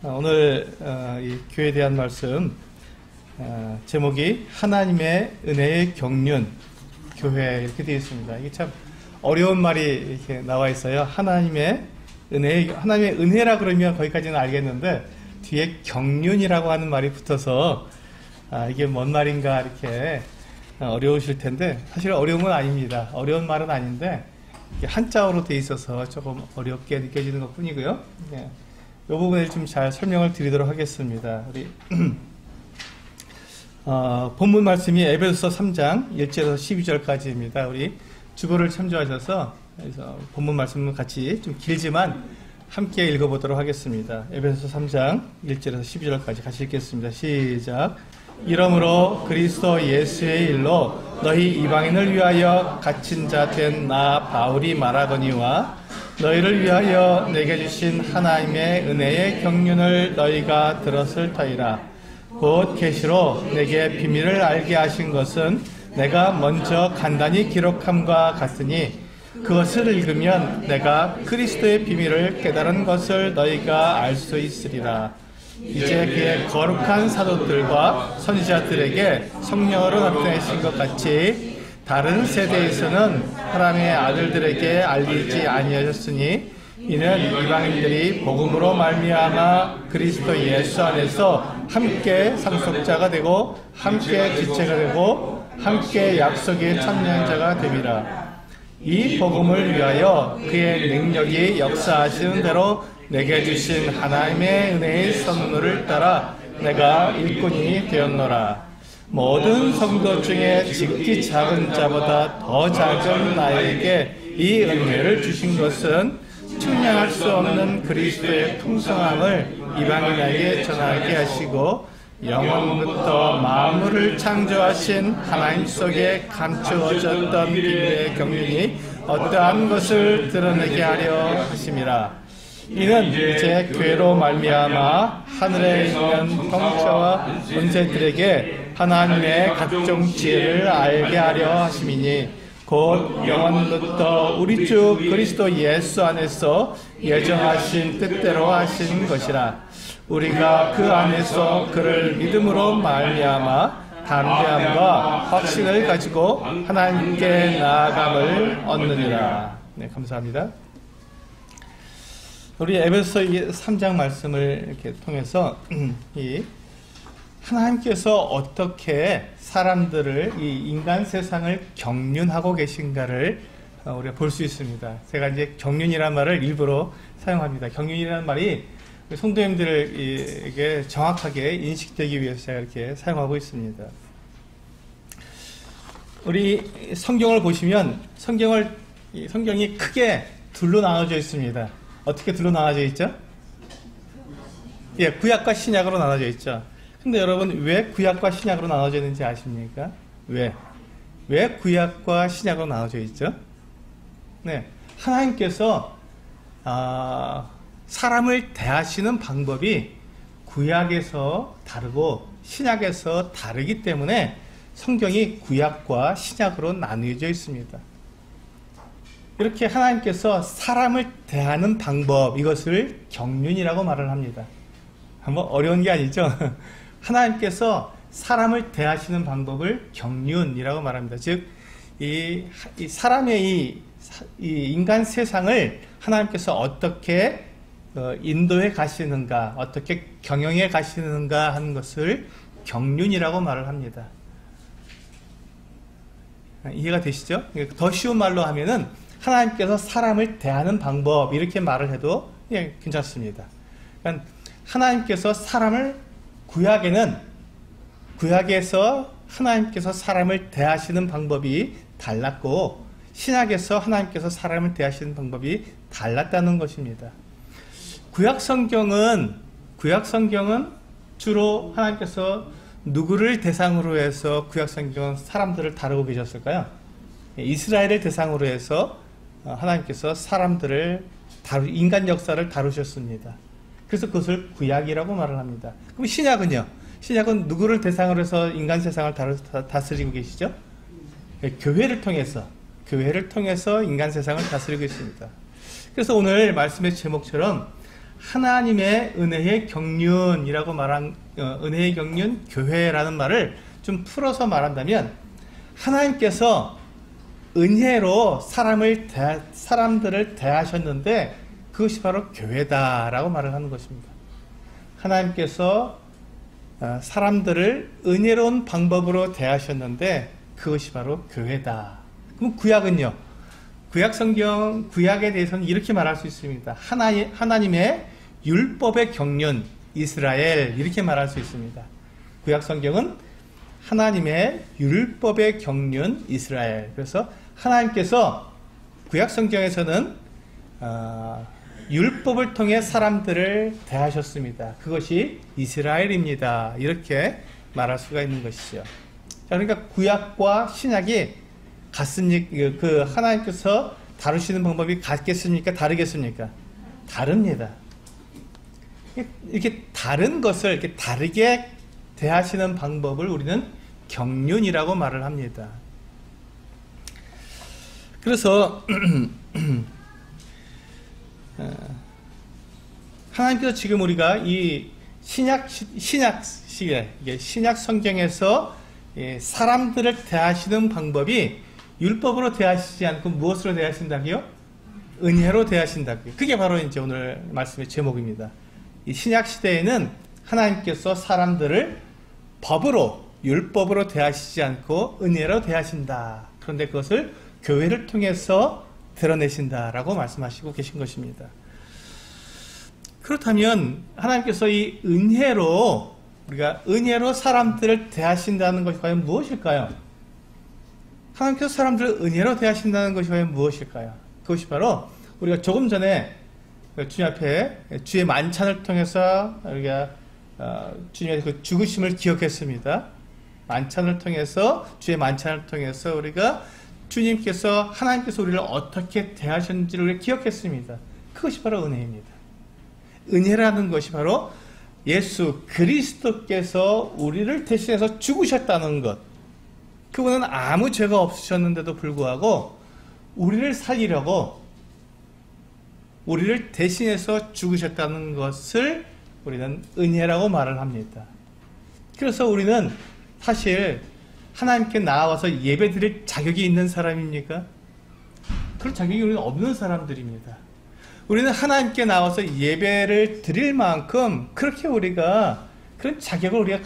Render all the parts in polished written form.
오늘 이 교회에 대한 말씀 제목이 하나님의 은혜의 경륜 교회 이렇게 되어 있습니다. 이게 참 어려운 말이 이렇게 나와 있어요. 하나님의 은혜라 그러면 거기까지는 알겠는데 뒤에 경륜이라고 하는 말이 붙어서 이게 뭔 말인가 이렇게 어려우실 텐데 사실 어려운 건 아닙니다. 어려운 말은 아닌데 한자어로 되어 있어서 조금 어렵게 느껴지는 것 뿐이고요. 이 부분을 좀 잘 설명을 드리도록 하겠습니다. 우리 본문 말씀이 에베소서 3장 1절에서 12절까지입니다. 우리 주보를 참조하셔서 그래서 본문 말씀은 같이 좀 길지만 함께 읽어보도록 하겠습니다. 에베소서 3장 1절에서 12절까지 같이 읽겠습니다. 시작. 이러므로 그리스도 예수의 일로 너희 이방인을 위하여 갇힌 자 된 나 바울이 말하거니와 너희를 위하여 내게 주신 하나님의 은혜의 경륜을 너희가 들었을 터이라. 곧 계시로 내게 비밀을 알게 하신 것은 내가 먼저 간단히 기록함과 같으니 그것을 읽으면 내가 그리스도의 비밀을 깨달은 것을 너희가 알 수 있으리라. 이제 그의 거룩한 사도들과 선지자들에게 성령으로 나타내신 것 같이 다른 세대에서는 사람의 아들들에게 알리지 아니하셨으니 이는 이방인들이 복음으로 말미암아 그리스도 예수 안에서 함께 상속자가 되고 함께 지체가 되고 함께 약속의 참여자가 됨이라. 이 복음을 위하여 그의 능력이 역사하시는 대로 내게 주신 하나님의 은혜의 선물을 따라 내가 일꾼이 되었노라. 모든 성도 중에 지극히 작은 자보다 더 작은 나에게 이 은혜를 주신 것은 측량할 수 없는 그리스도의 풍성함을 이방인에게 전하게 하시고 영원부터 만물을 창조하신 하나님 속에 감추어졌던 비밀의 경륜이 어떠한 것을 드러내게 하려 하심이라. 이는 이제 교회로 말미암아 하늘에 있는 통치와 권세들에게 하나님의 각종 지혜를 알게 하려 하심이니 곧 영원부터 우리 주 그리스도 예수 안에서 예정하신 뜻대로 하신 것이라. 우리가 그 안에서 그를 믿음으로 말미암아 담대함과 확신을 가지고 하나님께 나아감을 얻느니라. 네, 감사합니다. 우리 에베소서 3장 말씀을 이렇게 통해서 이 하나님께서 어떻게 사람들을 이 인간 세상을 경륜하고 계신가를 우리가 볼 수 있습니다. 제가 이제 경륜이라는 말을 일부러 사용합니다. 경륜이라는 말이 성도님들에게 정확하게 인식되기 위해서 제가 이렇게 사용하고 있습니다. 우리 성경을 보시면 성경이 크게 둘로 나눠져 있습니다. 어떻게 둘로 나눠져 있죠? 예, 구약과 신약으로 나눠져 있죠. 근데 여러분 왜 구약과 신약으로 나눠져 있는지 아십니까? 왜 구약과 신약으로 나눠져 있죠? 네, 하나님께서 사람을 대하시는 방법이 구약에서 다르고 신약에서 다르기 때문에 성경이 구약과 신약으로 나누어져 있습니다. 이렇게 하나님께서 사람을 대하는 방법, 이것을 경륜이라고 말을 합니다. 뭐 어려운 게 아니죠. 하나님께서 사람을 대하시는 방법을 경륜이라고 말합니다. 즉, 이 사람의 이 인간 세상을 하나님께서 어떻게 인도해 가시는가, 어떻게 경영해 가시는가 하는 것을 경륜이라고 말을 합니다. 이해가 되시죠? 더 쉬운 말로 하면은 하나님께서 사람을 대하는 방법, 이렇게 말을 해도 괜찮습니다. 그러니까 하나님께서 사람을 구약에서 하나님께서 사람을 대하시는 방법이 달랐고 신약에서 하나님께서 사람을 대하시는 방법이 달랐다는 것입니다. 구약 성경은 주로 하나님께서 누구를 대상으로 해서 구약 성경은 사람들을 다루고 계셨을까요? 이스라엘을 대상으로 해서 하나님께서 사람들을 인간 역사를 다루셨습니다. 그래서 그것을 구약이라고 말을 합니다. 그럼 신약은요? 신약은 누구를 대상으로 해서 인간 세상을 다스리고 계시죠? 교회를 통해서 인간 세상을 다스리고 있습니다. 그래서 오늘 말씀의 제목처럼 하나님의 은혜의 경륜이라고 말한 은혜의 경륜 교회라는 말을 좀 풀어서 말한다면 하나님께서 은혜로 사람들을 대하셨는데 그것이 바로 교회다라고 말을 하는 것입니다. 하나님께서 사람들을 은혜로운 방법으로 대하셨는데 그것이 바로 교회다. 그럼 구약은요? 구약 성경, 구약에 대해서는 이렇게 말할 수 있습니다. 하나님의 율법의 경륜 이스라엘 이렇게 말할 수 있습니다. 구약 성경은 하나님의 율법의 경륜 이스라엘. 그래서 하나님께서 구약 성경에서는 율법을 통해 사람들을 대하셨습니다. 그것이 이스라엘입니다. 이렇게 말할 수가 있는 것이죠. 자, 그러니까 구약과 신약이 같습니까? 그 하나님께서 다루시는 방법이 같겠습니까? 다르겠습니까? 다릅니다. 이렇게 다른 것을 이렇게 다르게 대하시는 방법을 우리는 경륜이라고 말을 합니다. 그래서 하나님께서 지금 우리가 이 신약 성경에서 사람들을 대하시는 방법이 율법으로 대하시지 않고 무엇으로 대하신다고요? 은혜로 대하신다고요. 그게 바로 이제 오늘 말씀의 제목입니다. 이 신약 시대에는 하나님께서 사람들을 법으로 율법으로 대하시지 않고 은혜로 대하신다. 그런데 그것을 교회를 통해서 드러내신다라고 말씀하시고 계신 것입니다. 그렇다면 하나님께서 이 은혜로 사람들을 대하신다는 것이 과연 무엇일까요? 하나님께서 사람들을 은혜로 대하신다는 것이 과연 무엇일까요? 그것이 바로 우리가 조금 전에 주님 앞에 주의 만찬을 통해서 우리가 주님의 그 죽으심을 기억했습니다. 주의 만찬을 통해서 우리가 하나님께서 우리를 어떻게 대하셨는지를 우리가 기억했습니다. 그것이 바로 은혜입니다. 은혜라는 것이 바로 예수 그리스도께서 우리를 대신해서 죽으셨다는 것. 그분은 아무 죄가 없으셨는데도 불구하고 우리를 살리려고 우리를 대신해서 죽으셨다는 것을 우리는 은혜라고 말을 합니다. 그래서 우리는 사실 하나님께 나와서 예배드릴 자격이 있는 사람입니까? 그런 자격이 우리는 없는 사람들입니다. 우리는 하나님께 나와서 예배를 드릴 만큼 그렇게 우리가 그런 자격을 우리가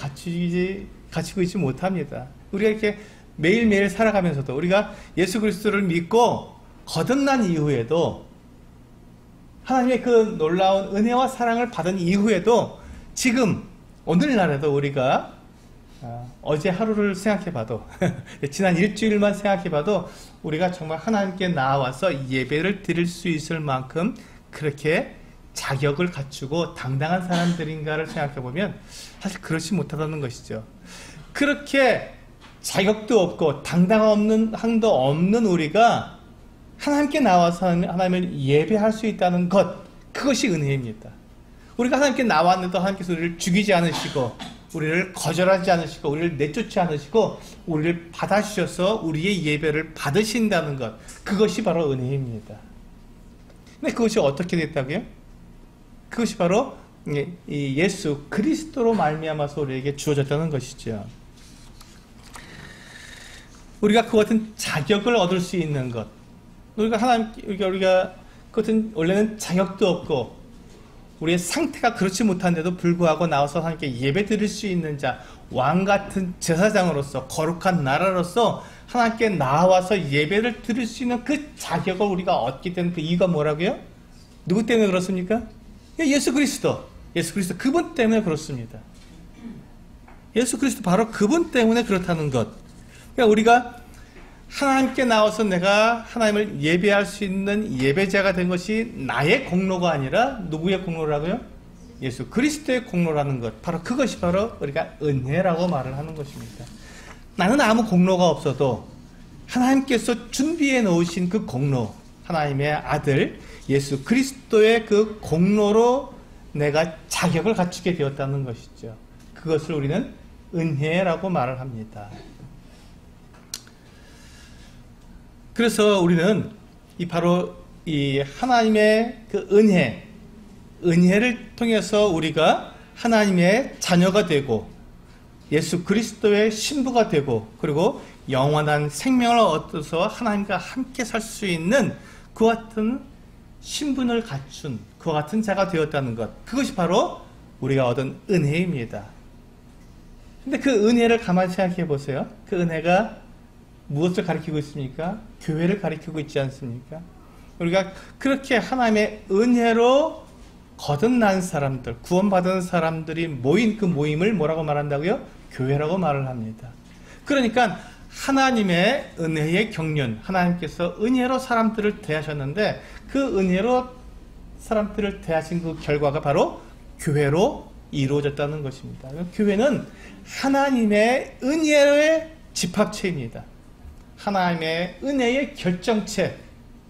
가지고 있지 못합니다. 우리가 이렇게 매일매일 살아가면서도 우리가 예수 그리스도를 믿고 거듭난 이후에도 하나님의 그 놀라운 은혜와 사랑을 받은 이후에도 지금 오늘날에도 우리가 어제 하루를 생각해봐도 지난 일주일만 생각해봐도 우리가 정말 하나님께 나와서 예배를 드릴 수 있을 만큼 그렇게 자격을 갖추고 당당한 사람들인가를 생각해보면 사실 그렇지 못하다는 것이죠. 그렇게 자격도 없고 당당함도 없는 우리가 하나님께 나와서 하나님을 예배할 수 있다는 것, 그것이 은혜입니다. 우리가 하나님께 나왔는데도 하나님께서 우리를 죽이지 않으시고 우리를 거절하지 않으시고 우리를 내쫓지 않으시고 우리를 받아주셔서 우리의 예배를 받으신다는 것, 그것이 바로 은혜입니다. 근데 그것이 어떻게 됐다고요? 그것이 바로 이 예수 그리스도로 말미암아서 우리에게 주어졌다는 것이죠. 우리가 그 같은 자격을 얻을 수 있는 것, 우리가 그것은 원래는 자격도 없고 우리의 상태가 그렇지 못한데도 불구하고 나와서 하나님께 예배 드릴 수 있는 자, 왕같은 제사장으로서 거룩한 나라로서 하나님께 나와서 예배를 드릴 수 있는 그 자격을 우리가 얻게 된 그 이유가 뭐라고요? 누구 때문에 그렇습니까? 예수 그리스도 그분 때문에 그렇습니다. 예수 그리스도 바로 그분 때문에 그렇다는 것. 그러니까 우리가 하나님께 나와서 내가 하나님을 예배할 수 있는 예배자가 된 것이 나의 공로가 아니라 누구의 공로라고요? 예수 그리스도의 공로라는 것. 바로 그것이 바로 우리가 은혜라고 말을 하는 것입니다. 나는 아무 공로가 없어도 하나님께서 준비해 놓으신 그 공로, 하나님의 아들 예수 그리스도의 그 공로로 내가 자격을 갖추게 되었다는 것이죠. 그것을 우리는 은혜라고 말을 합니다. 그래서 우리는 바로 이 하나님의 그 은혜, 은혜를 통해서 우리가 하나님의 자녀가 되고 예수 그리스도의 신부가 되고 그리고 영원한 생명을 얻어서 하나님과 함께 살 수 있는 그와 같은 신분을 갖춘 그와 같은 자가 되었다는 것, 그것이 바로 우리가 얻은 은혜입니다. 근데 그 은혜를 가만히 생각해 보세요. 그 은혜가 무엇을 가리키고 있습니까? 교회를 가리키고 있지 않습니까? 우리가 그렇게 하나님의 은혜로 거듭난 사람들, 구원받은 사람들이 모인 그 모임을 뭐라고 말한다고요? 교회라고 말을 합니다. 그러니까 하나님의 은혜의 경륜, 하나님께서 은혜로 사람들을 대하셨는데 그 은혜로 사람들을 대하신 그 결과가 바로 교회로 이루어졌다는 것입니다. 교회는 하나님의 은혜의 집합체입니다. 하나님의 은혜의 결정체,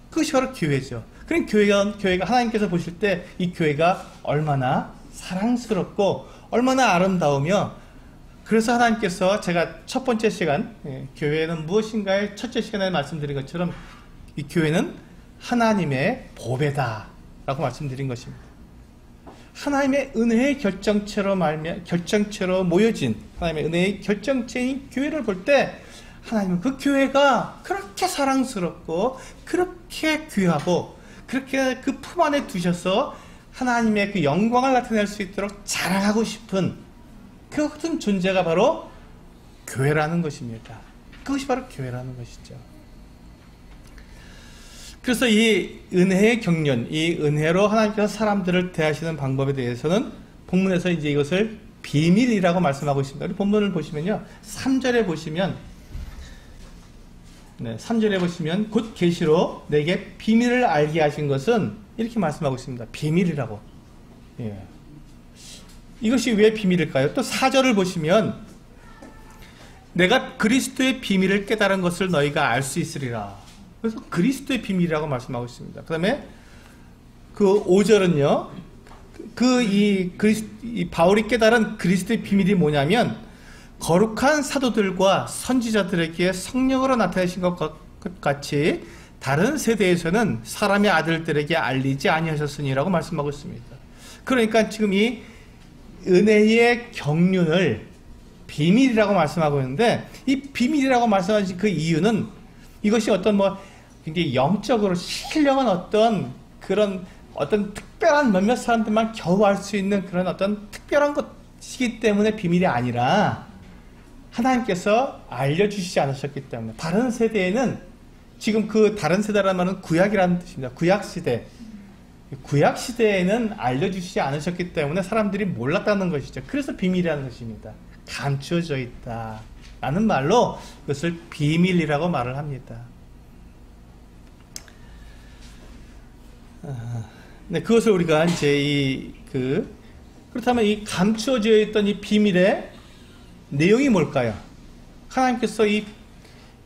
그것이 바로 교회죠. 그러니까 교회가 하나님께서 보실 때 이 교회가 얼마나 사랑스럽고 얼마나 아름다우며, 그래서 하나님께서 제가 첫 번째 시간 교회는 무엇인가의 첫째 시간에 말씀드린 것처럼 이 교회는 하나님의 보배다 라고 말씀드린 것입니다. 하나님의 은혜의 결정체로 모여진 하나님의 은혜의 결정체인 교회를 볼 때 하나님은 그 교회가 그렇게 사랑스럽고 그렇게 귀하고 그렇게 그 품 안에 두셔서 하나님의 그 영광을 나타낼 수 있도록 자랑하고 싶은 그 같은 존재가 바로 교회라는 것입니다. 그것이 바로 교회라는 것이죠. 그래서 이 은혜의 경륜, 이 은혜로 하나님께서 사람들을 대하시는 방법에 대해서는 본문에서 이제 이것을 비밀이라고 말씀하고 있습니다. 우리 본문을 보시면요, 3절에 보시면, 3절에 보시면 곧 계시로 내게 비밀을 알게 하신 것은 이렇게 말씀하고 있습니다. 비밀이라고. 예. 이것이 왜 비밀일까요? 또 4절을 보시면 내가 그리스도의 비밀을 깨달은 것을 너희가 알 수 있으리라. 그래서 그리스도의 비밀이라고 말씀하고 있습니다. 그 다음에 그 5절은요, 이 바울이 깨달은 그리스도의 비밀이 뭐냐면 거룩한 사도들과 선지자들에게 성령으로 나타내신 것 같이 다른 세대에서는 사람의 아들들에게 알리지 아니하셨으니라고 말씀하고 있습니다. 그러니까 지금 이 은혜의 경륜을 비밀이라고 말씀하고 있는데, 이 비밀이라고 말씀하신 그 이유는 이것이 어떤 굉장히 영적으로 신령한 어떤 특별한 몇몇 사람들만 겨우 알 수 있는 그런 어떤 특별한 것이기 때문에 비밀이 아니라 하나님께서 알려주시지 않으셨기 때문에, 다른 세대에는, 지금 그 다른 세대라는 말은 구약이라는 뜻입니다. 구약시대에는 알려주시지 않으셨기 때문에 사람들이 몰랐다는 것이죠. 그래서 비밀이라는 것입니다. 감추어져 있다 라는 말로 그것을 비밀이라고 말을 합니다. 그것을 우리가 이제 그렇다면 이 감추어져 있던 이 비밀의 내용이 뭘까요? 하나님께서 이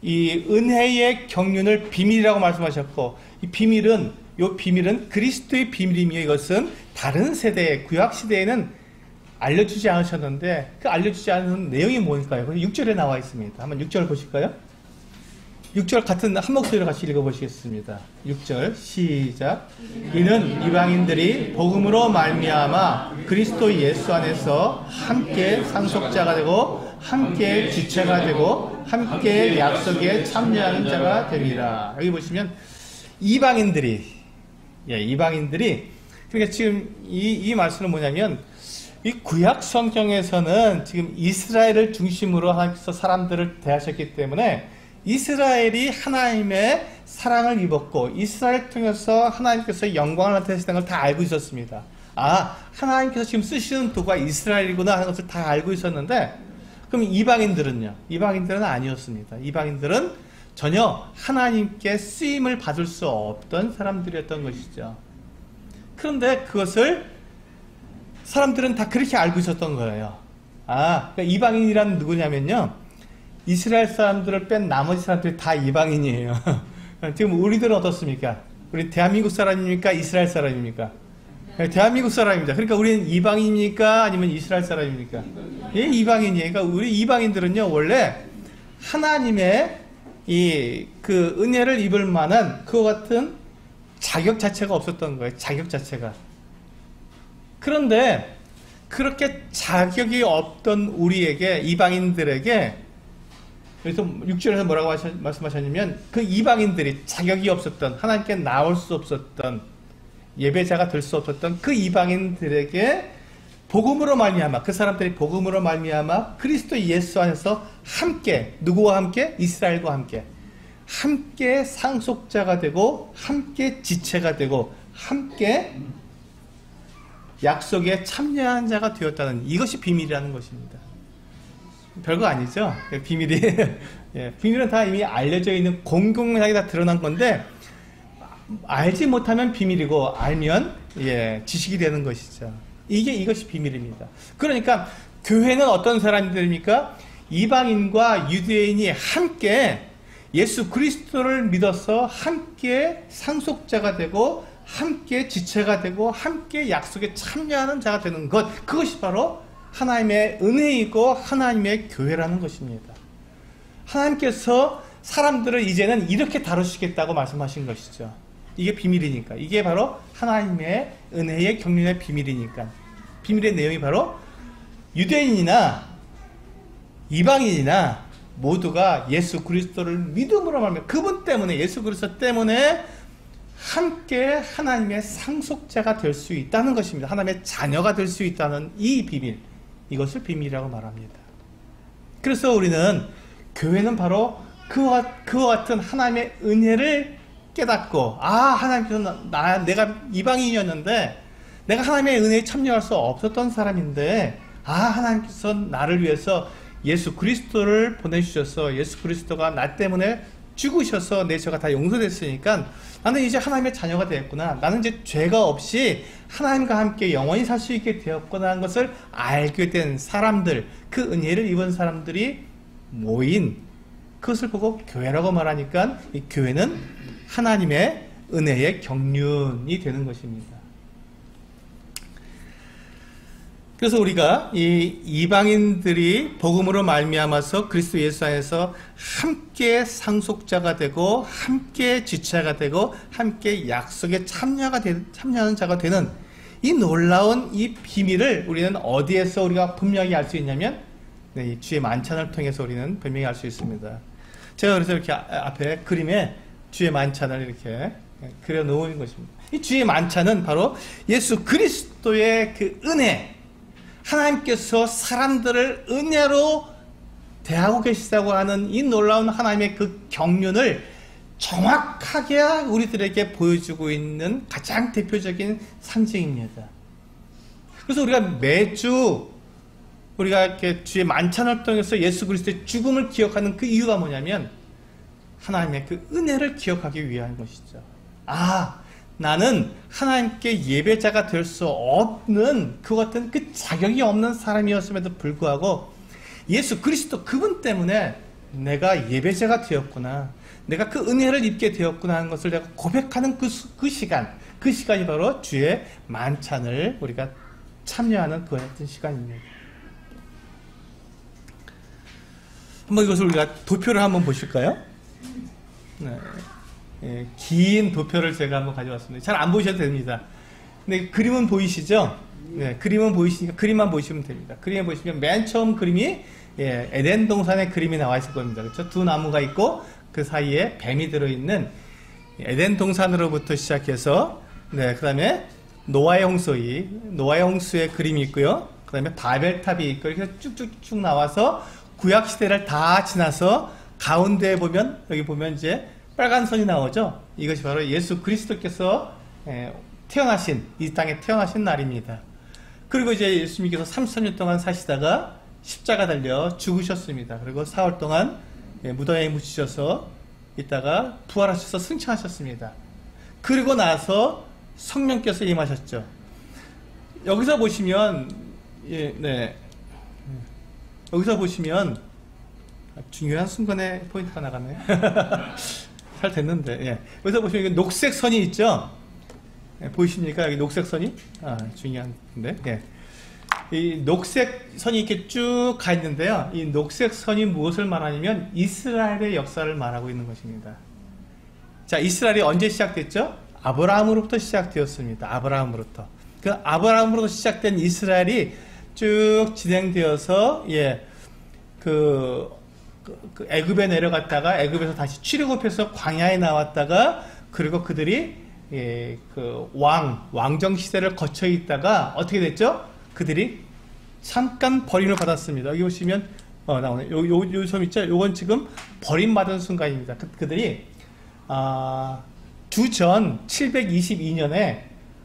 은혜의 경륜을 비밀이라고 말씀하셨고, 이 비밀은 그리스도의 비밀이며 이것은 다른 세대, 구약시대에는 알려주지 않으셨는데 그 알려주지 않은 내용이 뭘까요? 6절에 나와 있습니다. 한번 6절 보실까요? 6절 같은 한 목소리로 같이 읽어보시겠습니다. 6절 시작. 이는 이방인들이 복음으로 말미암아 그리스도 예수 안에서 함께 상속자가 되고 함께 주체가 되고 함께 약속에 참여하는 자가 되리라. 여기 보시면 이방인들이, 그러니까 지금 이 말씀은 뭐냐면, 이 구약 성경에서는 지금 이스라엘을 중심으로 하나님께서 사람들을 대하셨기 때문에 이스라엘이 하나님의 사랑을 입었고 이스라엘을 통해서 하나님께서 영광을 나타내시는 걸 다 알고 있었습니다. 하나님께서 지금 쓰시는 도가 이스라엘이구나 하는 것을 다 알고 있었는데, 그럼 이방인들은요? 이방인들은 아니었습니다. 이방인들은 전혀 하나님께 쓰임을 받을 수 없던 사람들이었던 것이죠. 그런데 그것을 사람들은 다 그렇게 알고 있었던 거예요. 그러니까 이방인이란 누구냐면요, 이스라엘 사람들을 뺀 나머지 사람들이 다 이방인이에요. 지금 우리들은 어떻습니까? 우리 대한민국 사람입니까? 이스라엘 사람입니까? 대한민국 사람입니다. 그러니까 우리는 이방인입니까? 아니면 이스라엘 사람입니까? 예, 이방인이에요. 그러니까 우리 이방인들은요, 원래 하나님의 그 은혜를 입을 만한 그와 같은 자격 자체가 없었던 거예요. 자격 자체가. 그런데 그렇게 자격이 없던 우리에게, 이방인들에게, 그래서 6절에서 뭐라고 말씀하셨냐면 그 이방인들이 자격이 없었던, 하나님께 나올 수 없었던, 예배자가 될 수 없었던 그 이방인들에게 복음으로 말미암아, 그 사람들이 복음으로 말미암아 그리스도 예수 안에서 함께, 누구와 함께? 이스라엘과 함께 상속자가 되고 함께 지체가 되고 함께 약속에 참여한 자가 되었다는, 이것이 비밀이라는 것입니다. 별거 아니죠? 비밀이. 예, 비밀은 다 이미 알려져 있는, 공공연하게 다 드러난 건데, 알지 못하면 비밀이고 알면 지식이 되는 것이죠. 이것이 비밀입니다. 그러니까 교회는 어떤 사람들입니까? 이방인과 유대인이 함께 예수 그리스도를 믿어서 함께 상속자가 되고 함께 지체가 되고 함께 약속에 참여하는 자가 되는 것, 그것이 바로 하나님의 은혜이고 하나님의 교회라는 것입니다. 하나님께서 사람들을 이제는 이렇게 다루시겠다고 말씀하신 것이죠. 이게 비밀이니까. 이게 바로 하나님의 은혜의 경륜의 비밀이니까. 비밀의 내용이 바로 유대인이나 이방인이나 모두가 예수 그리스도를 믿음으로 말하면, 그분 때문에, 예수 그리스도 때문에 함께 하나님의 상속자가 될 수 있다는 것입니다. 하나님의 자녀가 될 수 있다는 이 비밀, 이것을 비밀이라고 말합니다. 그래서 우리는, 교회는 바로 그와 같은 하나님의 은혜를 깨닫고, 하나님께서 내가 이방인이었는데 내가 하나님의 은혜에 참여할 수 없었던 사람인데, 하나님께서 나를 위해서 예수 그리스도를 보내주셔서 예수 그리스도가 나 때문에 죽으셔서 내 죄가 다 용서됐으니까 나는 이제 하나님의 자녀가 되었구나, 나는 이제 죄가 없이 하나님과 함께 영원히 살 수 있게 되었구나 하는 것을 알게 된 사람들, 그 은혜를 입은 사람들이 모인, 그것을 보고 교회라고 말하니까 이 교회는 하나님의 은혜의 경륜이 되는 것입니다. 그래서 우리가 이 이방인들이 복음으로 말미암아서 그리스도 예수 안에서 함께 상속자가 되고 함께 지체가 되고 함께 약속에 참여하는 자가 되는 이 놀라운 이 비밀을 우리는 어디에서 우리가 분명히 알 수 있냐면, 이 주의 만찬을 통해서 우리는 분명히 알 수 있습니다. 제가 그래서 이렇게 앞에 그림에 주의 만찬을 이렇게 그려 놓은 것입니다. 이 주의 만찬은 바로 예수 그리스도의 그 은혜, 하나님께서 사람들을 은혜로 대하고 계시다고 하는 이 놀라운 하나님의 그 경륜을 정확하게 우리들에게 보여주고 있는 가장 대표적인 상징입니다. 그래서 우리가 매주 우리가 이렇게 주의 만찬을 통해서 예수 그리스도의 죽음을 기억하는 그 이유가 뭐냐면, 하나님의 그 은혜를 기억하기 위한 것이죠. 나는 하나님께 예배자가 될 수 없는 그 같은 그 자격이 없는 사람이었음에도 불구하고 예수 그리스도 그분 때문에 내가 예배자가 되었구나, 내가 그 은혜를 입게 되었구나 하는 것을 내가 고백하는 그 시간이 바로 주의 만찬을 우리가 참여하는 그 같은 시간입니다. 한번 이것을 우리가 도표를 한번 보실까요? 네. 긴 도표를 제가 한번 가져왔습니다. 잘 안 보셔도 됩니다. 근데 그림은 보이시죠? 네, 그림은 보이시니까 그림만 보시면 됩니다. 그림에 보시면 맨 처음 그림이 에덴 동산의 그림이 나와 있을 겁니다. 그렇죠? 두 나무가 있고 그 사이에 뱀이 들어있는 에덴 동산으로부터 시작해서, 그 다음에 노아의 홍수의 그림이 있고요. 그 다음에 바벨탑이 있고, 이렇게 쭉쭉쭉 나와서 구약 시대를 다 지나서 가운데에 보면, 여기 보면 이제 빨간 선이 나오죠. 이것이 바로 예수 그리스도께서 이 땅에 태어나신 날입니다. 그리고 이제 예수님께서 33년 동안 사시다가 십자가 달려 죽으셨습니다. 그리고 4월 동안 무덤에 묻히셔서 있다가 부활하셔서 승천하셨습니다. 그리고 나서 성령께서 임하셨죠. 여기서 보시면 여기서 보시면 중요한 순간에 포인트가 나가네. 잘 됐는데. 여기서 보시면 녹색 선이 있죠. 보이십니까? 여기 녹색 선이? 중요한데. 이 녹색 선이 이렇게 쭉 가 있는데요. 이 녹색 선이 무엇을 말하냐면 이스라엘의 역사를 말하고 있는 것입니다. 자, 이스라엘이 언제 시작됐죠? 아브라함으로부터 시작되었습니다. 그 아브라함으로 시작된 이스라엘이 쭉 진행되어서 그 애굽에 내려갔다가 애굽에서 다시 출애굽해서 광야에 나왔다가 그리고 그들이 그 왕정 시대를 거쳐 있다가 어떻게 됐죠? 그들이 잠깐 버림을 받았습니다. 여기 보시면 나오네. 요 섬 있죠? 요건 지금 버림받은 순간입니다. 그들이 주전 722년에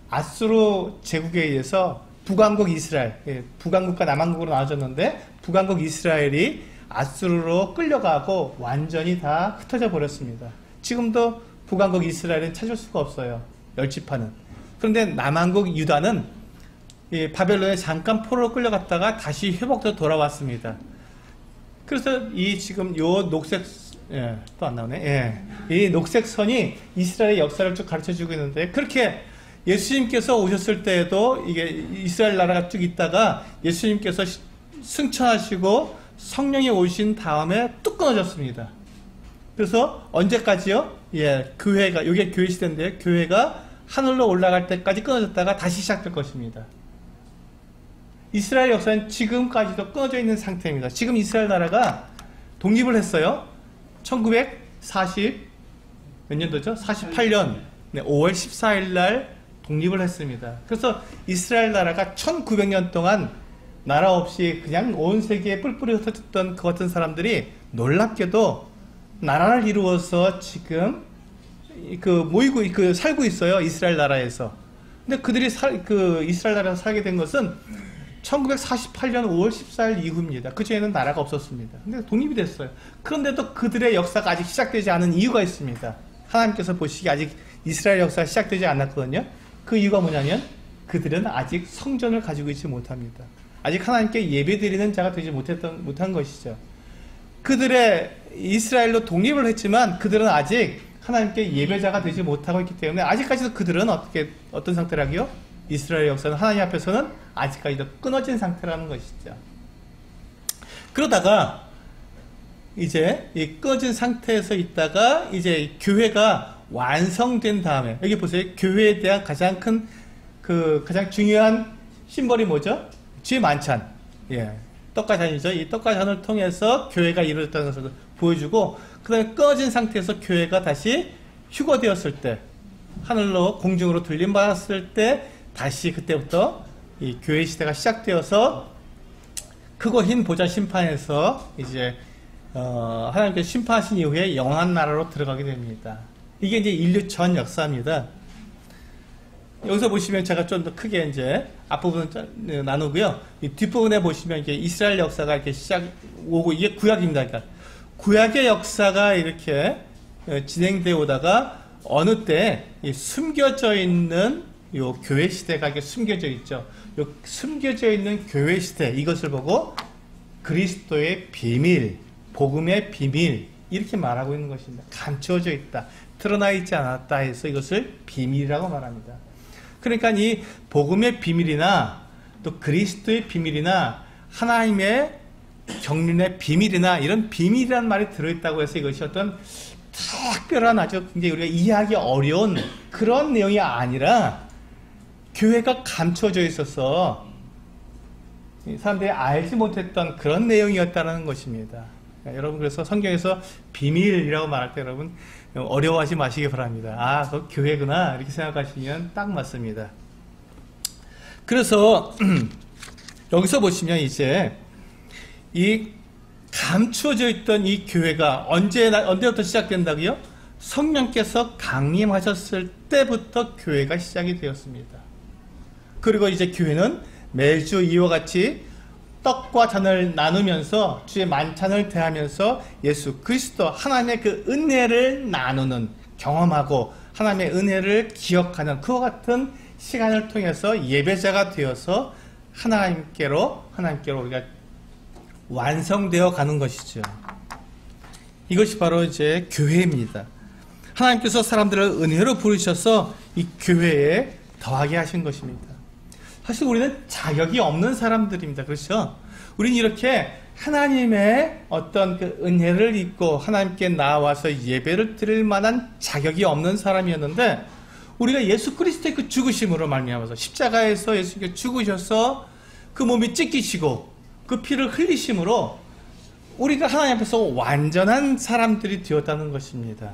아수르 제국에 의해서 북왕국 이스라엘, 북왕국과 남왕국으로 나눠졌는데 북왕국 이스라엘이 아수르로 끌려가고 완전히 다 흩어져 버렸습니다. 지금도 북왕국 이스라엘은 찾을 수가 없어요. 멸치파는. 그런데 남왕국 유다는 바벨론에 잠깐 포로로 끌려갔다가 다시 회복되어 돌아왔습니다. 그래서 이 지금 요 녹색 또 안 나오네. 이 녹색 선이 이스라엘의 역사를 쭉 가르쳐주고 있는데 그렇게 예수님께서 오셨을 때에도 이게 이스라엘 나라가 쭉 있다가 예수님께서 승천하시고 성령이 오신 다음에 뚝 끊어졌습니다. 그래서 언제까지요? 교회가, 이게 교회 시대인데 교회가 하늘로 올라갈 때까지 끊어졌다가 다시 시작될 것입니다. 이스라엘 역사는 지금까지도 끊어져 있는 상태입니다. 지금 이스라엘 나라가 독립을 했어요. 1940 몇 년도죠? 48년 5월 14일 날 독립을 했습니다. 그래서 이스라엘 나라가 1900년 동안 나라 없이 그냥 온 세계에 뿔뿔이 흩어졌던 그 같은 사람들이 놀랍게도 나라를 이루어서 지금 살고 있어요. 이스라엘 나라에서. 근데 그들이 이스라엘 나라에서 살게 된 것은 1948년 5월 14일 이후입니다. 그 전에는 나라가 없었습니다. 근데 독립이 됐어요. 그런데도 그들의 역사가 아직 시작되지 않은 이유가 있습니다. 하나님께서 보시기에 아직 이스라엘 역사가 시작되지 않았거든요. 그 이유가 뭐냐면 그들은 아직 성전을 가지고 있지 못합니다. 아직 하나님께 예배드리는 자가 되지 못한 것이죠. 그들의 이스라엘로 독립을 했지만 그들은 아직 하나님께 예배자가 되지 못하고 있기 때문에 아직까지도 그들은 어떤 상태라고요? 이스라엘 역사는 하나님 앞에서는 아직까지도 끊어진 상태라는 것이죠. 그러다가 이제 이 끊어진 상태에서 있다가 이제 교회가 완성된 다음에 여기 보세요. 교회에 대한 가장 큰 가장 중요한 심벌이 뭐죠? 주의 만찬. 떡과 잔이죠. 이 떡과 잔을 통해서 교회가 이루어졌다는 것을 보여주고 그 다음에 끊어진 상태에서 교회가 다시 휴거되었을 때 하늘로 공중으로 들림받았을 때 다시 그때부터 이 교회 시대가 시작되어서 크고 흰 보좌 심판에서 이제 하나님께서 심판하신 이후에 영원한 나라로 들어가게 됩니다. 이게 이제 인류 전 역사입니다. 여기서 보시면 제가 좀 더 크게 이제 앞부분을 나누고요. 이 뒷부분에 보시면 이게 이스라엘 역사가 이렇게 오고 이게 구약입니다. 그러니까 구약의 역사가 이렇게 진행되어 오다가 어느 때 숨겨져 있는 요 교회 시대가 이렇게 숨겨져 있죠. 요 숨겨져 있는 교회 시대 이것을 보고 그리스도의 비밀, 복음의 비밀 이렇게 말하고 있는 것입니다. 감추어져 있다. 드러나 있지 않았다 해서 이것을 비밀이라고 말합니다. 그러니까 이 복음의 비밀이나 또 그리스도의 비밀이나 하나님의 경륜의 비밀이나 이런 비밀이라는 말이 들어있다고 해서 이것이 어떤 특별한 아주 굉장히 우리가 이해하기 어려운 그런 내용이 아니라 교회가 감춰져 있어서 사람들이 알지 못했던 그런 내용이었다는 것입니다. 여러분 그래서 성경에서 비밀이라고 말할 때 여러분 어려워하지 마시기 바랍니다. 그거 교회구나 이렇게 생각하시면 딱 맞습니다. 그래서 여기서 보시면 이제 이 감추어져 있던 이 교회가 언제부터 시작된다고요? 성령께서 강림하셨을 때부터 교회가 시작이 되었습니다. 그리고 이제 교회는 매주 이와 같이 떡과 잔을 나누면서 주의 만찬을 대하면서 예수 그리스도 하나님의 그 은혜를 나누는 경험하고 하나님의 은혜를 기억하는 그와 같은 시간을 통해서 예배자가 되어서 하나님께로 우리가 완성되어 가는 것이죠. 이것이 바로 이제 교회입니다. 하나님께서 사람들을 은혜로 부르셔서 이 교회에 더하게 하신 것입니다. 사실 우리는 자격이 없는 사람들입니다. 그렇죠? 우리는 이렇게 하나님의 어떤 그 은혜를 입고 하나님께 나와서 예배를 드릴 만한 자격이 없는 사람이었는데 우리가 예수 그리스도의 그 죽으심으로 말미암아서 십자가에서 예수님께 죽으셔서 그 몸이 찢기시고 그 피를 흘리심으로 우리가 하나님 앞에서 완전한 사람들이 되었다는 것입니다.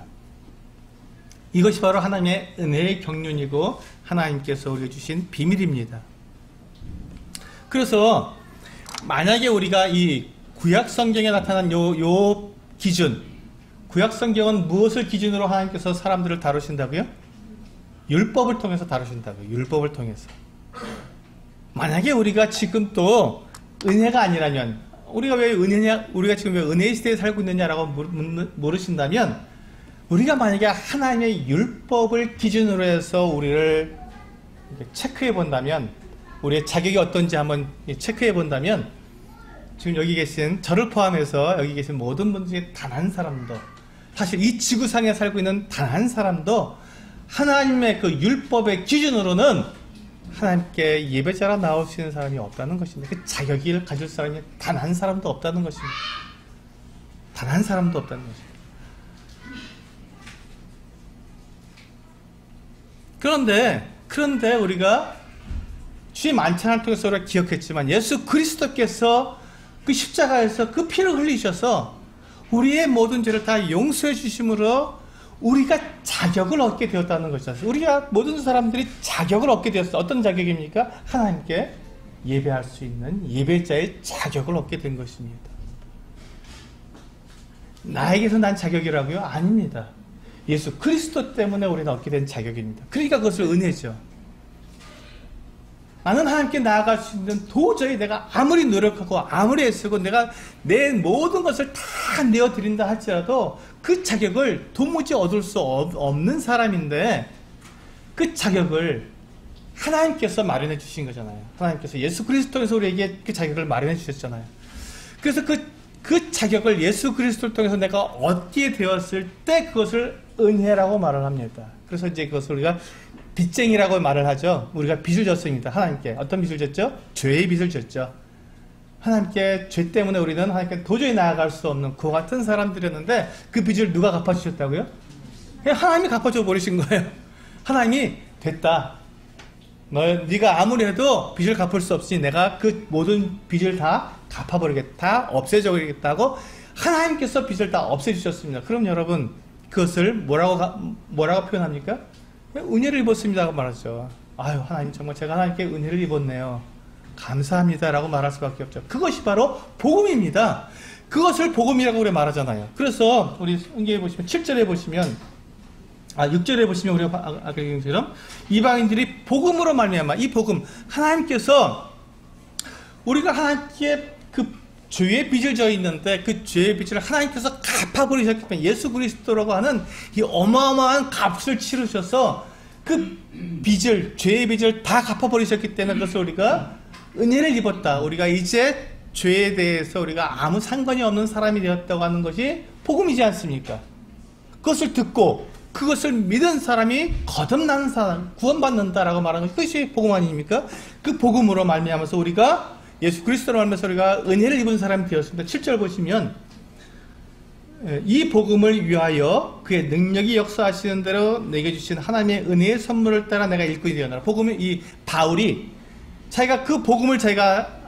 이것이 바로 하나님의 은혜의 경륜이고 하나님께서 우리에게 주신 비밀입니다. 그래서 만약에 우리가 이 구약 성경에 나타난 요 기준, 구약 성경은 무엇을 기준으로 하나님께서 사람들을 다루신다고요? 율법을 통해서 다루신다고요. 율법을 통해서. 만약에 우리가 지금 또 은혜가 아니라면, 우리가 왜 은혜냐, 우리가 지금 왜 은혜의 시대에 살고 있느냐라고 물으신다면, 우리가 만약에 하나님의 율법을 기준으로 해서 우리를 체크해 본다면, 우리의 자격이 어떤지 한번 체크해 본다면, 지금 여기 계신 저를 포함해서 여기 계신 모든 분들 중에 단 한 사람도, 사실 이 지구상에 살고 있는 단 한 사람도 하나님의 그 율법의 기준으로는 하나님께 예배자로 나오시는 사람이 없다는 것입니다. 그 자격을 가질 사람이 단 한 사람도 없다는 것입니다. 단 한 사람도 없다는 것입니다. 그런데 우리가 주의 만찬을 통해서 우리가 기억했지만 예수 그리스도께서 그 십자가에서 그 피를 흘리셔서 우리의 모든 죄를 다 용서해 주심으로 우리가 자격을 얻게 되었다는 것이죠. 우리가 모든 사람들이 자격을 얻게 되었어요. 어떤 자격입니까? 하나님께 예배할 수 있는 예배자의 자격을 얻게 된 것입니다. 나에게서 난 자격이라고요? 아닙니다. 예수 그리스도 때문에 우리는 얻게 된 자격입니다. 그러니까 그것을 은혜죠. 나는 하나님께 나아갈 수 있는, 도저히 내가 아무리 노력하고 아무리 애쓰고 내가 내 모든 것을 다 내어드린다 할지라도 그 자격을 도무지 얻을 수 없는 사람인데, 그 자격을 하나님께서 마련해 주신 거잖아요. 하나님께서 예수 그리스도를 통해서 우리에게 그 자격을 마련해 주셨잖아요. 그래서 그 자격을 예수 그리스도를 통해서 내가 얻게 되었을 때 그것을 은혜라고 말을 합니다. 그래서 이제 그것을 우리가 빚쟁이라고 말을 하죠. 우리가 빚을 졌습니다. 하나님께. 어떤 빚을 졌죠? 죄의 빚을 졌죠. 하나님께 죄 때문에 우리는 하나님께 도저히 나아갈 수 없는 그와 같은 사람들이었는데, 그 빚을 누가 갚아주셨다고요? 하나님이 갚아줘 버리신 거예요. 하나님이 됐다. 네가 아무리 해도 빚을 갚을 수 없으니 내가 그 모든 빚을 다 갚아버리겠다. 없애버리겠다고 하나님께서 빚을 다 없애주셨습니다. 그럼 여러분, 그것을 뭐라고 표현합니까? 은혜를 입었습니다라고 말하죠. 아유, 하나님 정말 제가 하나님께 은혜를 입었네요. 감사합니다라고 말할 수밖에 없죠. 그것이 바로 복음입니다. 그것을 복음이라고 우리 말하잖아요. 그래서 우리 성경에 보시면 7절에 보시면 6절에 보시면 우리가 아까 얘기한 것처럼 이방인들이 복음으로 말미암아, 이 복음, 하나님께서 우리가 하나님께 그 죄의 빚을 져 있는데 그 죄의 빚을 하나님께서 갚아버리셨기 때문에 예수 그리스도라고 하는 이 어마어마한 값을 치르셔서 그 빚을, 죄의 빚을 다 갚아버리셨기 때문에 그것을 우리가 은혜를 입었다. 우리가 이제 죄에 대해서 우리가 아무 상관이 없는 사람이 되었다고 하는 것이 복음이지 않습니까? 그것을 듣고 그것을 믿은 사람이 거듭나는 사람, 구원받는다라고 말하는 것이 복음 아닙니까? 그 복음으로 말미암아서 우리가 예수 그리스도로 말미암아서 우리가 은혜를 입은 사람이 되었습니다. 7절 보시면 이 복음을 위하여 그의 능력이 역사하시는 대로 내게 주신 하나님의 은혜의 선물을 따라 내가 일꾼이 되었노라. 복음이, 이 바울이 자기가 그 복음을 자기가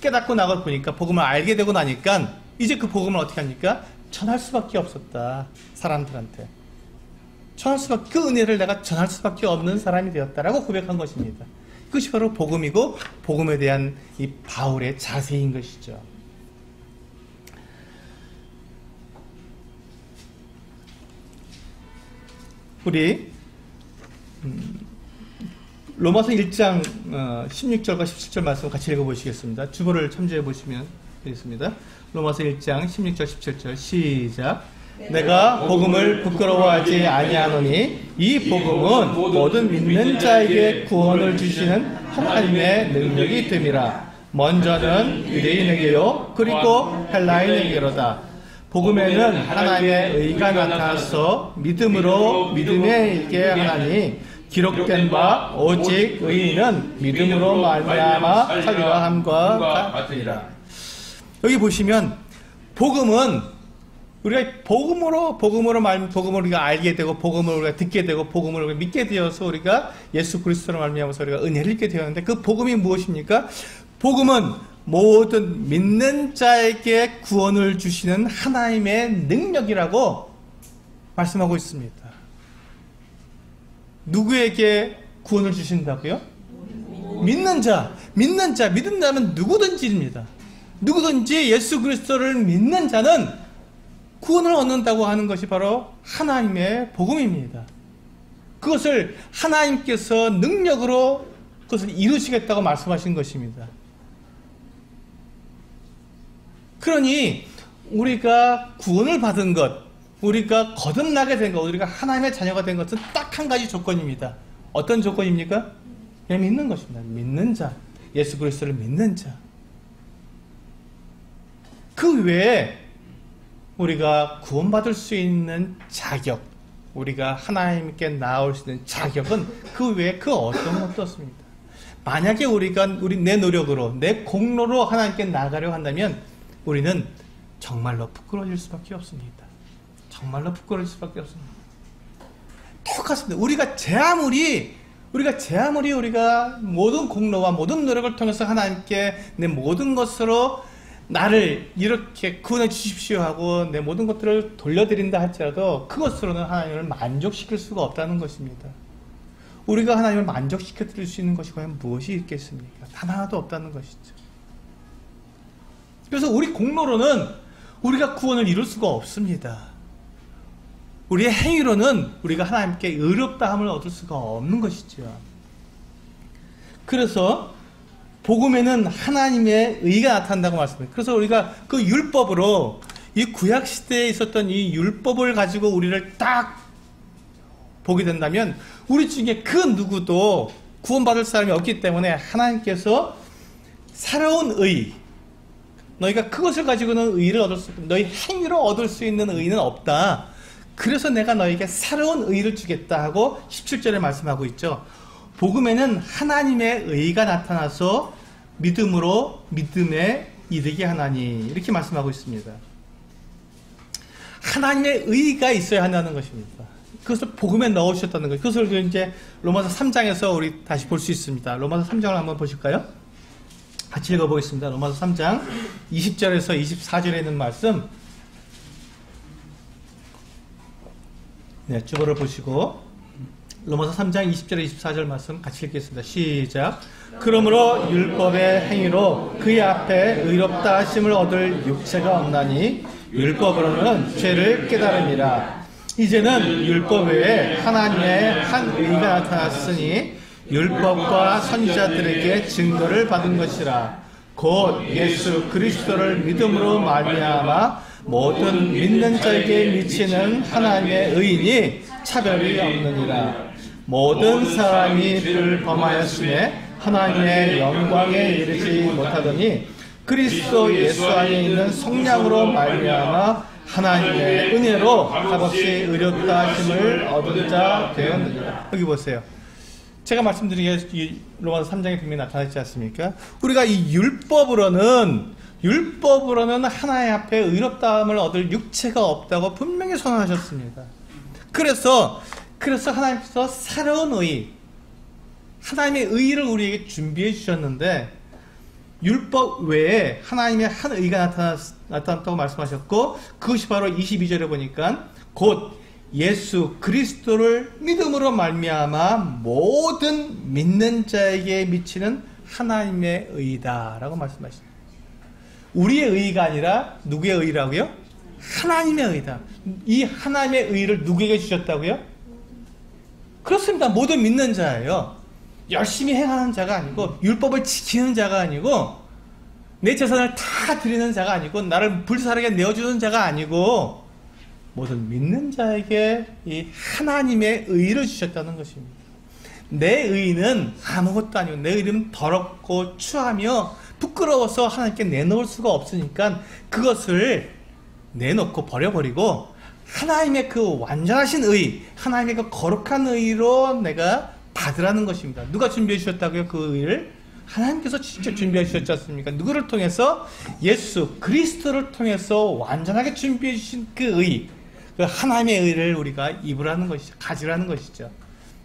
깨닫고 나가 보니까, 복음을 알게 되고 나니까 이제 그 복음을 어떻게 합니까? 전할 수밖에 없었다. 사람들한테 전할 수밖에, 그 은혜를 내가 전할 수밖에 없는 사람이 되었다라고 고백한 것입니다. 그것이 바로 복음이고 복음에 대한 이 바울의 자세인 것이죠. 우리 로마서 1장 16절과 17절 말씀 같이 읽어보시겠습니다. 주보를 참조해 보시면 되겠습니다. 로마서 1장 16절 17절 시작. 내가 복음을 부끄러워하지 아니하노니 이 복음은 모든 믿는 자에게 구원을 주시는 하나님의 능력이 됨이라. 먼저는 유대인에게요 그리고 헬라인에게로다. 복음에는 하나님의 의가 나타나서 믿음으로 믿음에 있게 하나니 기록된 바 오직 의인은 믿음으로 말미암아 하리라 함과 같으리라. 여기 보시면 복음은 우리가 복음으로 우리가 알게 되고, 복음을 우리가 듣게 되고, 복음을 우리가 믿게 되어서 우리가 예수 그리스도로 말미암아서 우리가 은혜를 입게 되었는데, 그 복음이 무엇입니까? 복음은 모든 믿는 자에게 구원을 주시는 하나님의 능력이라고 말씀하고 있습니다. 누구에게 구원을 주신다고요? 믿는 자면 누구든지입니다. 누구든지 예수 그리스도를 믿는 자는 구원을 얻는다고 하는 것이 바로 하나님의 복음입니다. 그것을 하나님께서 능력으로 그것을 이루시겠다고 말씀하신 것입니다. 그러니 우리가 구원을 받은 것, 우리가 거듭나게 된 것, 우리가 하나님의 자녀가 된 것은 딱 한 가지 조건입니다. 어떤 조건입니까? 그냥 믿는 것입니다. 믿는 자, 예수 그리스도를 믿는 자. 그 외에 우리가 구원받을 수 있는 자격, 우리가 하나님께 나올 수 있는 자격은 그 외에 그 어떤 것도 없습니다. 만약에 내 노력으로, 내 공로로 하나님께 나가려고 한다면 우리는 정말로 부끄러워질 수밖에 없습니다. 정말로 부끄러워질 수밖에 없습니다. 똑같습니다. 우리가 모든 공로와 모든 노력을 통해서 하나님께 내 모든 것으로 나를 이렇게 구원해 주십시오 하고 내 모든 것들을 돌려드린다 할지라도 그것으로는 하나님을 만족시킬 수가 없다는 것입니다. 우리가 하나님을 만족시켜 드릴 수 있는 것이 과연 무엇이 있겠습니까? 단 하나도 없다는 것이죠. 그래서 우리 공로로는 우리가 구원을 이룰 수가 없습니다. 우리의 행위로는 우리가 하나님께 의롭다함을 얻을 수가 없는 것이죠. 그래서 복음에는 하나님의 의가 나타난다고 말씀해요. 그래서 우리가 그 율법으로 이 구약 시대에 있었던 이 율법을 가지고 우리를 딱 보게 된다면 우리 중에 그 누구도 구원받을 사람이 없기 때문에 하나님께서 새로운 의, 너희가 그것을 가지고는 의를 얻을 수, 너희 행위로 얻을 수 있는 의는 없다. 그래서 내가 너에게 새로운 의를 주겠다 하고 17절에 말씀하고 있죠. 복음에는 하나님의 의가 나타나서 믿음으로 믿음에 이르게 하나니, 이렇게 말씀하고 있습니다. 하나님의 의가 있어야 한다는 것입니다. 그것을 복음에 넣으셨다는 것. 그것을 이제 로마서 3장에서 우리 다시 볼 수 있습니다. 로마서 3장을 한번 보실까요? 같이 읽어보겠습니다. 로마서 3장 20절에서 24절에 있는 말씀, 네, 주보를 보시고 로마서 3장 20절 24절 말씀 같이 읽겠습니다. 시작. 그러므로 율법의 행위로 그의 앞에 의롭다 하심을 얻을 육체가 없나니 율법으로는 죄를 깨달음이라. 이제는 율법 외에 하나님의 한 의가 나타났으니 율법과 선지자들에게 증거를 받은 것이라. 곧 예수 그리스도를 믿음으로 말미암아 모든 믿는 자에게 미치는 하나님의 의인이 차별이 없느니라. 모든 사람이 불 범하였으며 하나님의 영광에 이르지 못하더니 그리스도 예수 안에 있는 성령으로 말미암아 하나님의 은혜로 값없이 의롭다 하심을 얻은 자 되었느니라. 여기 보세요. 제가 말씀드린 게 로마서 3장의 분명히 나타나지 않습니까? 우리가 이 율법으로는 하나님 앞에 의롭다함을 얻을 육체가 없다고 분명히 선언하셨습니다. 그래서 하나님께서 새로운 의, 하나님의 의를 우리에게 준비해 주셨는데 율법 외에 하나님의 한 의가 나타났다고 말씀하셨고, 그것이 바로 22절에 보니까 곧 예수 그리스도를 믿음으로 말미암아 모든 믿는 자에게 미치는 하나님의 의다 라고 말씀하십니다. 우리의 의가 아니라 누구의 의라고요? 하나님의 의다. 이 하나님의 의를 누구에게 주셨다고요? 그렇습니다. 모든 믿는 자예요. 열심히 행하는 자가 아니고, 율법을 지키는 자가 아니고, 내 재산을 다 드리는 자가 아니고, 나를 불사르게 내어주는 자가 아니고, 모든 믿는 자에게 이 하나님의 의를 주셨다는 것입니다. 내 의는 아무것도 아니고, 내 의는 더럽고 추하며 부끄러워서 하나님께 내놓을 수가 없으니까 그것을 내놓고 버려버리고 하나님의 그 완전하신 의, 하나님의 그 거룩한 의로 내가 받으라는 것입니다. 누가 준비해 주셨다고요? 그 의를? 하나님께서 직접 준비해 주셨지 않습니까? 누구를 통해서? 예수 그리스도를 통해서 완전하게 준비해 주신 그 의, 그 하나님의 의를 우리가 입으라는 것이죠. 가지라는 것이죠.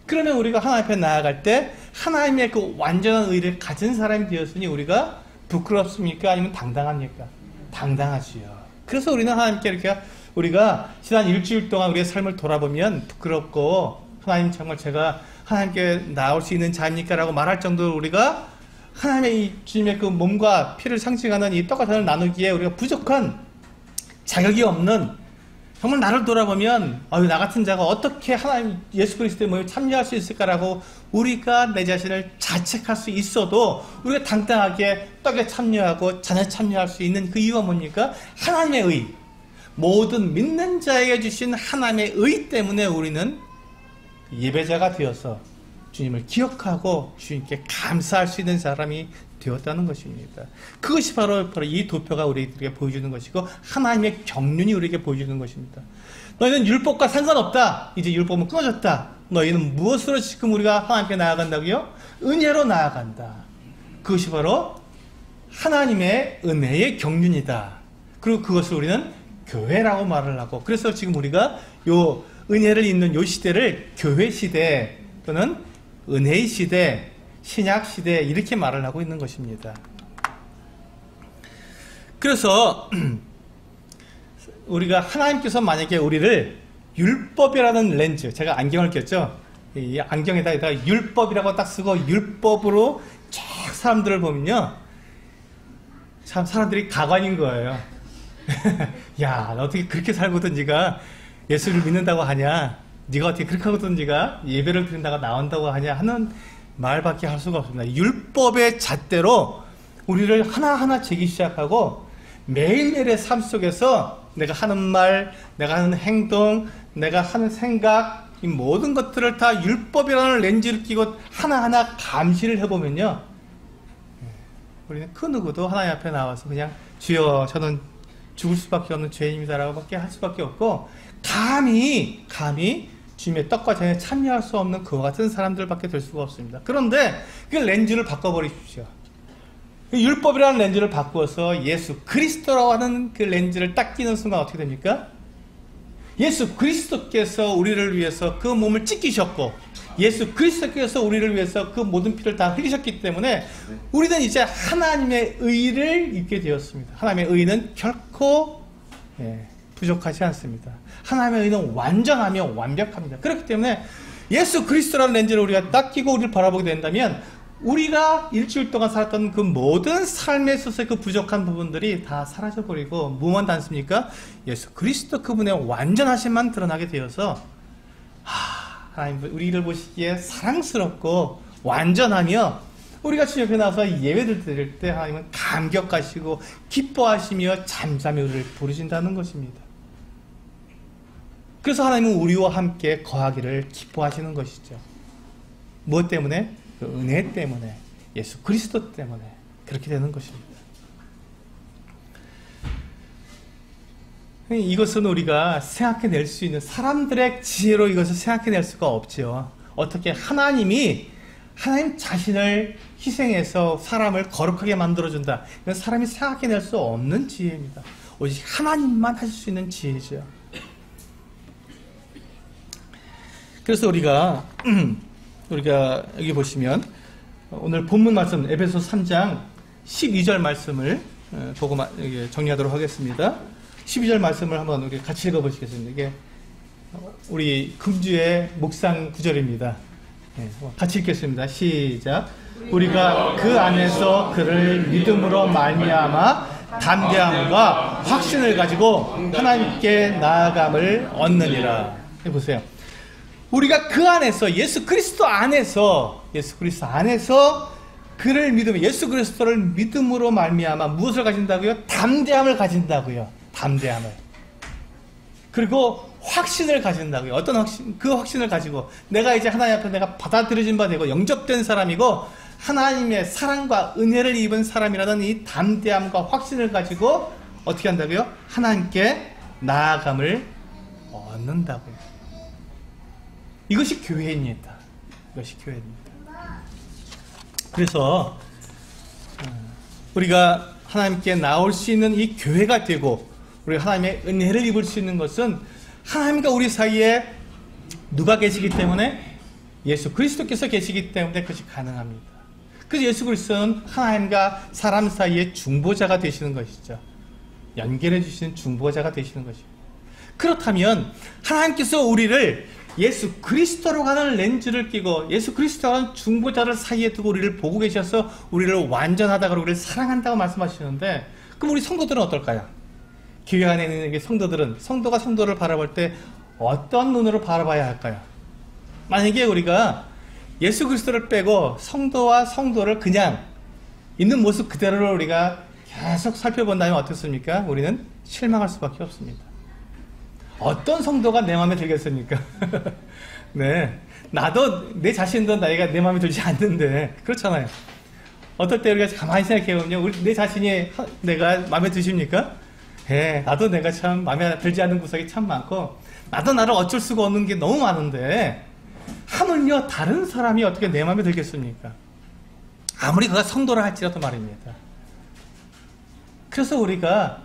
그러면 우리가 하나님 앞에 나아갈 때 하나님의 그 완전한 의를 가진 사람이 되었으니 우리가 부끄럽습니까? 아니면 당당합니까? 당당하지요. 그래서 우리는 하나님께 이렇게 우리가 지난 일주일 동안 우리의 삶을 돌아보면 부끄럽고 하나님 정말 제가 하나님께 나올 수 있는 자입니까? 라고 말할 정도로 우리가 하나님의 이 주님의 그 몸과 피를 상징하는 이 떡과 잔을 나누기에 우리가 부족한 자격이 없는, 정말 나를 돌아보면 나 같은 자가 어떻게 하나님 예수 그리스도의 몸에 참여할 수 있을까라고 우리가 내 자신을 자책할 수 있어도 우리가 당당하게 떡에 참여하고 잔에 참여할 수 있는 그 이유가 뭡니까? 하나님의 의, 모든 믿는 자에게 주신 하나님의 의 때문에 우리는 예배자가 되어서 주님을 기억하고 주님께 감사할 수 있는 사람이 되었다는 것입니다. 그것이 바로 이 도표가 우리에게 보여주는 것이고 하나님의 경륜이 우리에게 보여주는 것입니다. 너희는 율법과 상관없다. 이제 율법은 끊어졌다. 너희는 무엇으로 지금 우리가 하나님께 나아간다고요? 은혜로 나아간다. 그것이 바로 하나님의 은혜의 경륜이다. 그리고 그것을 우리는 교회라고 말을 하고, 그래서 지금 우리가 요 은혜를 입는 요 시대를 교회 시대 또는 은혜의 시대, 신약 시대 이렇게 말을 하고 있는 것입니다. 그래서 우리가 하나님께서 만약에 우리를 율법이라는 렌즈, 제가 안경을 꼈죠. 이 안경에다가 율법이라고 딱 쓰고 율법으로 쫙 사람들을 보면요, 참 사람들이 가관인 거예요. 야, 너 어떻게 그렇게 살고든 네가 예수를 믿는다고 하냐, 네가 어떻게 그렇게 하고든 네가 예배를 드린다고 나온다고 하냐 하는 말밖에 할 수가 없습니다. 율법의 잣대로 우리를 하나하나 재기 시작하고 매일매일의 삶 속에서 내가 하는 말, 내가 하는 행동, 내가 하는 생각, 이 모든 것들을 다 율법이라는 렌즈를 끼고 하나하나 감시를 해보면요, 우리는 그 누구도 하나님 앞에 나와서 그냥 주여 저는 죽을 수밖에 없는 죄인입니다라고 밖에 할 수밖에 없고, 감히 주님의 떡과 잔에 참여할 수 없는 그와 같은 사람들밖에 될 수가 없습니다. 그런데 그 렌즈를 바꿔버리십시오. 율법이라는 렌즈를 바꾸어서 예수 그리스도라고 하는 그 렌즈를 딱 끼는 순간 어떻게 됩니까? 예수 그리스도께서 우리를 위해서 그 몸을 찢기셨고, 예수 그리스도께서 우리를 위해서 그 모든 피를 다 흘리셨기 때문에 우리는 이제 하나님의 의를 입게 되었습니다. 하나님의 의는 결코 부족하지 않습니다. 하나님의 의는 완전하며 완벽합니다. 그렇기 때문에 예수 그리스도라는 렌즈를 우리가 딱 끼고 우리를 바라보게 된다면 우리가 일주일 동안 살았던 그 모든 삶에 있어서의 그 부족한 부분들이 다 사라져버리고 무엇만 남습니까? 예수 그리스도 그분의 완전하심만 드러나게 되어서 하나님 우리를 보시기에 사랑스럽고 완전하며, 우리가 주님 앞에 나와서 예배를 드릴 때 하나님은 감격하시고 기뻐하시며 잠잠히 우리를 부르신다는 것입니다. 그래서 하나님은 우리와 함께 거하기를 기뻐하시는 것이죠. 무엇 때문에? 그 은혜 때문에, 예수 그리스도 때문에 그렇게 되는 것입니다. 이것은 우리가 생각해낼 수 있는, 사람들의 지혜로 이것을 생각해낼 수가 없죠. 어떻게 하나님 자신을 희생해서 사람을 거룩하게 만들어준다, 이건 사람이 생각해낼 수 없는 지혜입니다. 오직 하나님만 하실 수 있는 지혜죠. 그래서 우리가 여기 보시면 오늘 본문 말씀 에베소 3장 12절 말씀을 보고 정리하도록 하겠습니다. 12절 말씀을 한번 우리 같이 읽어보시겠습니다. 이게 우리 금주의 묵상 구절입니다. 같이 읽겠습니다. 시작. 우리가 그 안에서 그를 믿음으로 말미암아 담대함과 확신을 가지고 하나님께 나아감을 얻느니라. 보세요. 우리가 그 안에서 예수 그리스도 안에서 그를 믿으면, 예수 그리스도를 믿음으로 말미암아 무엇을 가진다고요? 담대함을 가진다고요. 담대함을. 그리고 확신을 가진다고요. 어떤 확신? 그 확신을 가지고 내가 이제 하나님 앞에 내가 받아들여진 바 되고 영접된 사람이고 하나님의 사랑과 은혜를 입은 사람이라는 이 담대함과 확신을 가지고 어떻게 한다고요? 하나님께 나아감을 얻는다고요. 이것이 교회입니다. 이것이 교회입니다. 그래서 우리가 하나님께 나올 수 있는 이 교회가 되고 우리가 하나님의 은혜를 입을 수 있는 것은 하나님과 우리 사이에 누가 계시기 때문에? 예수 그리스도께서 계시기 때문에 그것이 가능합니다. 그래서 예수 그리스도는 하나님과 사람 사이의 중보자가 되시는 것이죠. 연결해 주시는 중보자가 되시는 것이죠. 그렇다면 하나님께서 우리를 예수 그리스도로 가는 렌즈를 끼고 예수 그리스도와 중보자를 사이에 두고 우리를 보고 계셔서 우리를 완전하다고 우리를 사랑한다고 말씀하시는데, 그럼 우리 성도들은 어떨까요? 교회 안에 있는 성도들은 성도가 성도를 바라볼 때 어떤 눈으로 바라봐야 할까요? 만약에 우리가 예수 그리스도를 빼고 성도와 성도를 그냥 있는 모습 그대로를 우리가 계속 살펴본다면 어떻습니까? 우리는 실망할 수밖에 없습니다. 어떤 성도가 내 마음에 들겠습니까? 네, 나도 내 자신도 나이가 내 마음에 들지 않는데 그렇잖아요. 어떨 때 우리가 가만히 생각해보면 내 자신이 내가 마음에 드십니까? 네, 나도 내가 참 마음에 들지 않는 구석이 참 많고 나도 나를 어쩔 수가 없는 게 너무 많은데 하물며 다른 사람이 어떻게 내 마음에 들겠습니까? 아무리 그가 성도라 할지라도 말입니다. 그래서 우리가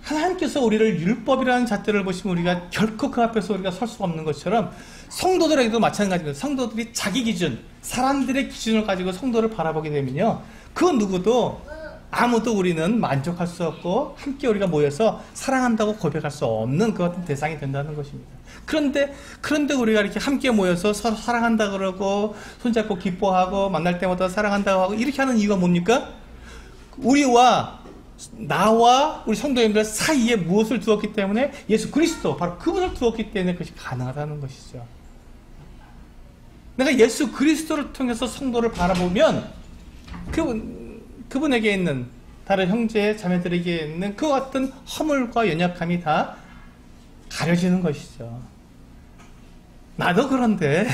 하나님께서 우리를 율법이라는 잣대를 보시면 우리가 결코 그 앞에서 우리가 설 수가 없는 것처럼 성도들에게도 마찬가지입니다. 성도들이 자기 기준, 사람들의 기준을 가지고 성도를 바라보게 되면요, 그 누구도 아무도 우리는 만족할 수 없고 함께 우리가 모여서 사랑한다고 고백할 수 없는 그 같은 대상이 된다는 것입니다. 그런데 우리가 이렇게 함께 모여서 서로 사랑한다 그러고 손잡고 기뻐하고 만날 때마다 사랑한다고 하고 이렇게 하는 이유가 뭡니까? 나와 우리 성도님들 사이에 무엇을 두었기 때문에? 예수 그리스도, 바로 그분을 두었기 때문에 그것이 가능하다는 것이죠. 내가 예수 그리스도를 통해서 성도를 바라보면 그분에게 있는 다른 형제 자매들에게 있는 그 어떤 허물과 연약함이 다 가려지는 것이죠. 나도 그런데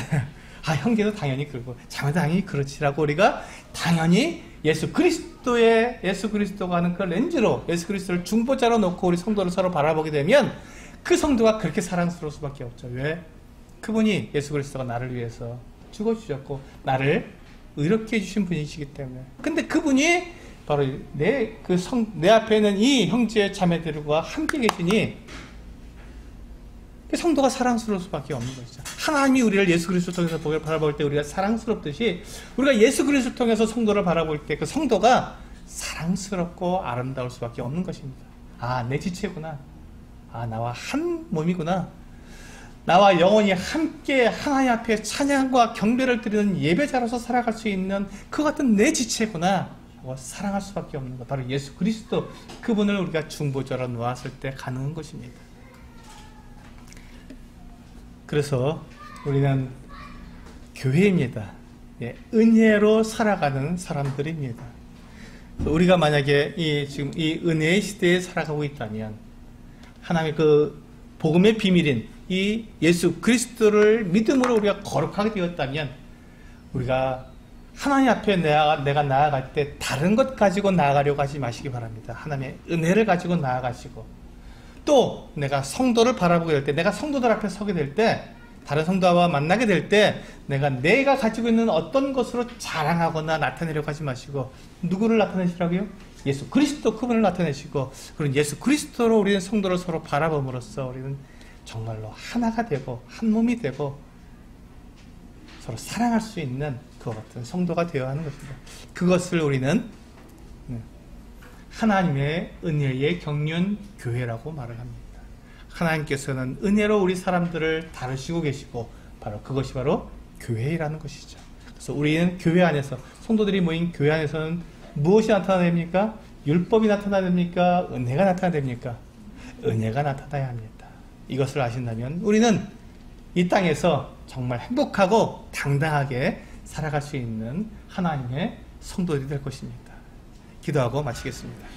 형제도 당연히 그러고 자매도 당연히 그렇지라고 우리가 당연히 예수 그리스도가 하는 그 렌즈로 예수 그리스도를 중보자로 놓고 우리 성도를 서로 바라보게 되면 그 성도가 그렇게 사랑스러울 수밖에 없죠. 왜? 그분이 예수 그리스도가 나를 위해서 죽어주셨고 나를 의롭게 해주신 분이시기 때문에. 근데 그분이 바로 내 앞에 있는 이 형제 자매들과 함께 계시니 성도가 사랑스러울 수밖에 없는 것이죠. 하나님이 우리를 예수 그리스도 통해서 바라볼 때 우리가 사랑스럽듯이 우리가 예수 그리스도를 통해서 성도를 바라볼 때 그 성도가 사랑스럽고 아름다울 수밖에 없는 것입니다. 내 지체구나. 나와 한 몸이구나. 나와 영원히 함께 하나님 앞에 찬양과 경배를 드리는 예배자로서 살아갈 수 있는 그 같은 내 지체구나 하고 사랑할 수밖에 없는 것, 바로 예수 그리스도, 그분을 우리가 중보자로 놓았을 때 가능한 것입니다. 그래서 우리는 교회입니다. 은혜로 살아가는 사람들입니다. 우리가 만약에 지금 이 은혜의 시대에 살아가고 있다면 하나님의 그 복음의 비밀인 이 예수 그리스도를 믿음으로 우리가 거룩하게 되었다면 우리가 하나님 앞에 내가 나아갈 때 다른 것 가지고 나아가려고 하지 마시기 바랍니다. 하나님의 은혜를 가지고 나아가시고, 또 내가 성도를 바라보게 될 때, 내가 성도들 앞에 서게 될 때, 다른 성도와 만나게 될 때 내가 가지고 있는 어떤 것으로 자랑하거나 나타내려고 하지 마시고 누구를 나타내시라고요? 예수 그리스도, 그분을 나타내시고, 그런 예수 그리스도로 우리는 성도를 서로 바라봄으로써 우리는 정말로 하나가 되고 한 몸이 되고 서로 사랑할 수 있는 그 같은 성도가 되어야 하는 것입니다. 그것을 우리는 하나님의 은혜의 경륜 교회라고 말을 합니다. 하나님께서는 은혜로 우리 사람들을 다루시고 계시고 바로 그것이 바로 교회라는 것이죠. 그래서 우리는 교회 안에서, 성도들이 모인 교회 안에서는 무엇이 나타납니까? 율법이 나타납니까? 은혜가 나타납니까? 은혜가 나타나야 합니다. 이것을 아신다면 우리는 이 땅에서 정말 행복하고 당당하게 살아갈 수 있는 하나님의 성도들이 될 것입니다. 기도하고 마치겠습니다.